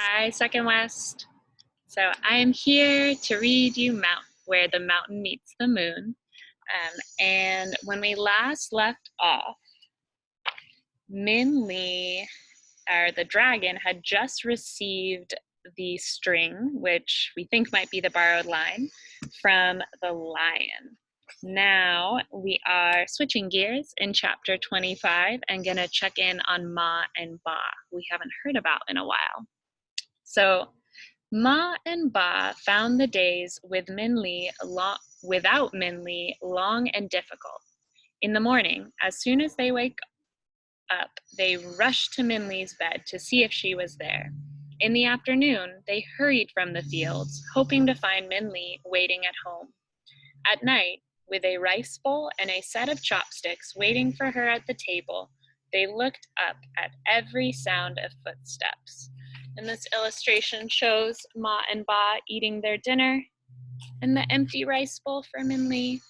Hi, Second West. So I am here to read you Where the Mountain Meets the Moon. And when we last left off, Min Lee, or the dragon, had just received the string, which we think might be the borrowed line, from the lion. Now we are switching gears in chapter 25 and gonna check in on Ma and Ba, who we haven't heard about in a while. So Ma and Ba found the days without Min Lee long and difficult. In the morning, as soon as they wake up, they rushed to Min Lee's bed to see if she was there. In the afternoon, they hurried from the fields, hoping to find Min Lee waiting at home. At night, with a rice bowl and a set of chopsticks waiting for her at the table, they looked up at every sound of footsteps. And this illustration shows Ma and Ba eating their dinner and the empty rice bowl for Min Lee.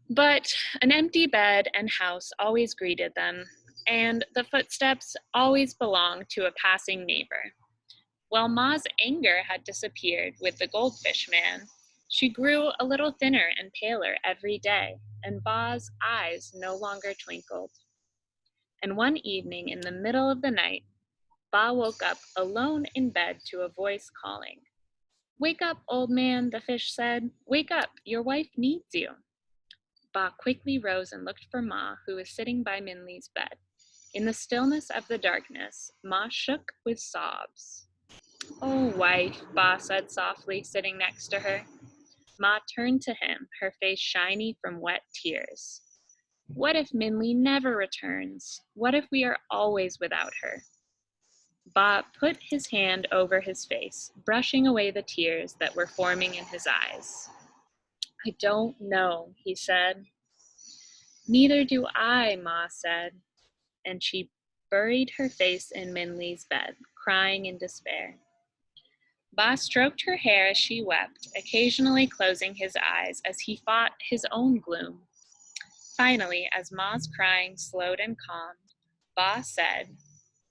But an empty bed and house always greeted them, and the footsteps always belonged to a passing neighbor. While Ma's anger had disappeared with the goldfish man, she grew a little thinner and paler every day, and Ba's eyes no longer twinkled. And one evening in the middle of the night, Ba woke up alone in bed to a voice calling. "Wake up, old man," the fish said. "Wake up, your wife needs you." Ba quickly rose and looked for Ma, who was sitting by Min Lee's bed. In the stillness of the darkness, Ma shook with sobs. "Oh, wife," Ba said softly, sitting next to her. Ma turned to him, her face shiny from wet tears. "What if Min Lee never returns? What if we are always without her?" Ba put his hand over his face, brushing away the tears that were forming in his eyes. "I don't know," he said. "Neither do I," Ma said, and she buried her face in Min Lee's bed, crying in despair. Ba stroked her hair as she wept, occasionally closing his eyes as he fought his own gloom. Finally, as Ma's crying slowed and calmed, Ba said,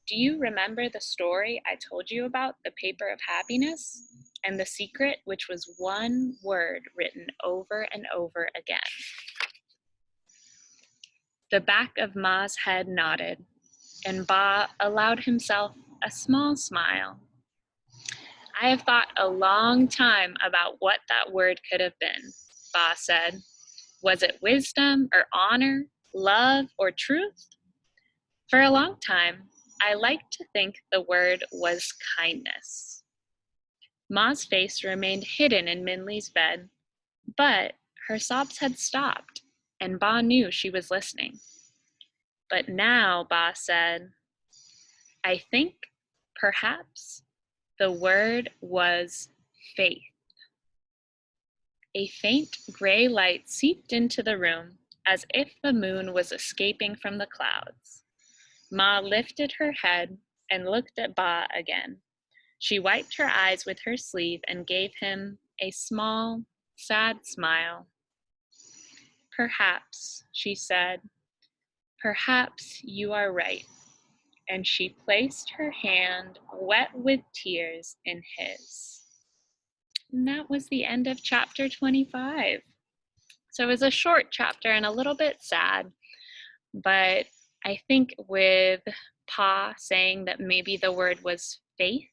"Do you remember the story I told you about, the paper of happiness? And the secret, which was one word written over and over again?" The back of Ma's head nodded, and Ba allowed himself a small smile. "I have thought a long time about what that word could have been," Ba said. "Was it wisdom or honor, love or truth? For a long time, I liked to think the word was kindness." Ma's face remained hidden in Min Lee's bed, but her sobs had stopped, and Ba knew she was listening. "But now," Ba said, "I think, perhaps, the word was faith." A faint gray light seeped into the room, as if the moon was escaping from the clouds. Ma lifted her head and looked at Ba again. She wiped her eyes with her sleeve and gave him a small, sad smile. "Perhaps," she said, "perhaps you are right." And she placed her hand, wet with tears, in his. And that was the end of chapter 25. So it was a short chapter and a little bit sad, but I think with Pa saying that maybe the word was faith,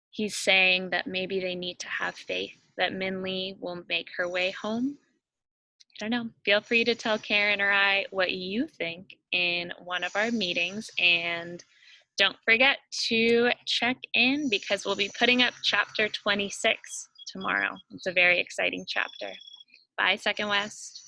he's saying that maybe they need to have faith that Min Lee will make her way home. I don't know. Feel free to tell Karen or I what you think in one of our meetings, and don't forget to check in because we'll be putting up chapter 26 tomorrow. It's a very exciting chapter. Bye, Second West.